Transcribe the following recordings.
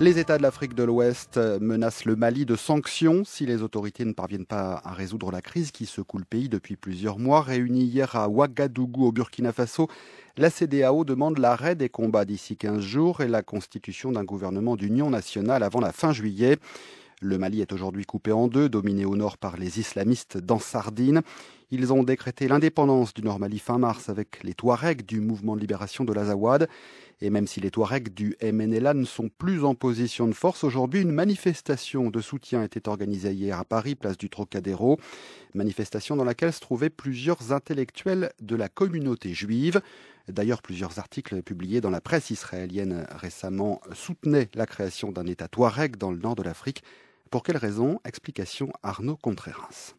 Les États de l'Afrique de l'Ouest menacent le Mali de sanctions si les autorités ne parviennent pas à résoudre la crise qui secoue le pays depuis plusieurs mois. Réunie hier à Ouagadougou au Burkina Faso, la CEDEAO demande l'arrêt des combats d'ici 15 jours et la constitution d'un gouvernement d'union nationale avant la fin juillet. Le Mali est aujourd'hui coupé en deux, dominé au nord par les islamistes d'Ansardine. Ils ont décrété l'indépendance du Nord Mali fin mars avec les Touaregs du mouvement de libération de l'Azawad. Et même si les Touaregs du MNLA ne sont plus en position de force, aujourd'hui, une manifestation de soutien était organisée hier à Paris, place du Trocadéro. Manifestation dans laquelle se trouvaient plusieurs intellectuels de la communauté juive. D'ailleurs, plusieurs articles publiés dans la presse israélienne récemment soutenaient la création d'un État Touareg dans le nord de l'Afrique. Pour quelles raisons? Explication Arnaud Contreras.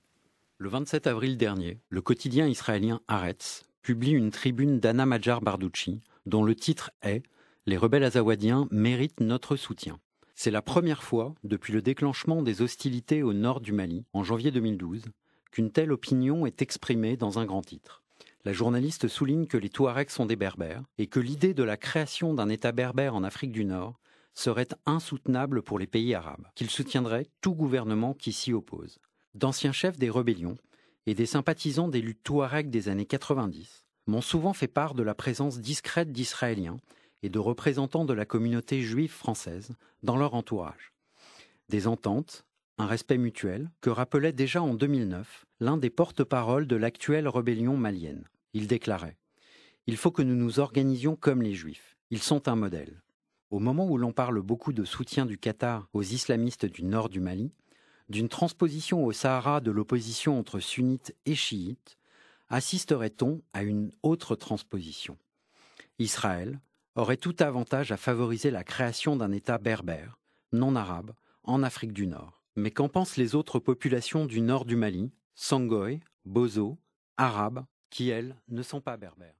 Le 27 avril dernier, le quotidien israélien Haaretz publie une tribune d'Anna Majar Bardouchi, dont le titre est « Les rebelles azawadiens méritent notre soutien ». C'est la première fois, depuis le déclenchement des hostilités au nord du Mali, en janvier 2012, qu'une telle opinion est exprimée dans un grand titre. La journaliste souligne que les Touaregs sont des berbères et que l'idée de la création d'un État berbère en Afrique du Nord serait insoutenable pour les pays arabes, qu'ils soutiendraient tout gouvernement qui s'y oppose. D'anciens chefs des rébellions et des sympathisants des luttes Touaregs des années 90 m'ont souvent fait part de la présence discrète d'Israéliens et de représentants de la communauté juive française dans leur entourage. Des ententes, un respect mutuel que rappelait déjà en 2009 l'un des porte-paroles de l'actuelle rébellion malienne. Il déclarait « Il faut que nous nous organisions comme les Juifs. Ils sont un modèle. » Au moment où l'on parle beaucoup de soutien du Qatar aux islamistes du nord du Mali, d'une transposition au Sahara de l'opposition entre sunnites et chiites, assisterait-on à une autre transposition? Israël aurait tout avantage à favoriser la création d'un État berbère, non arabe, en Afrique du Nord. Mais qu'en pensent les autres populations du nord du Mali, Sangoy, Bozo, Arabes, qui elles ne sont pas berbères?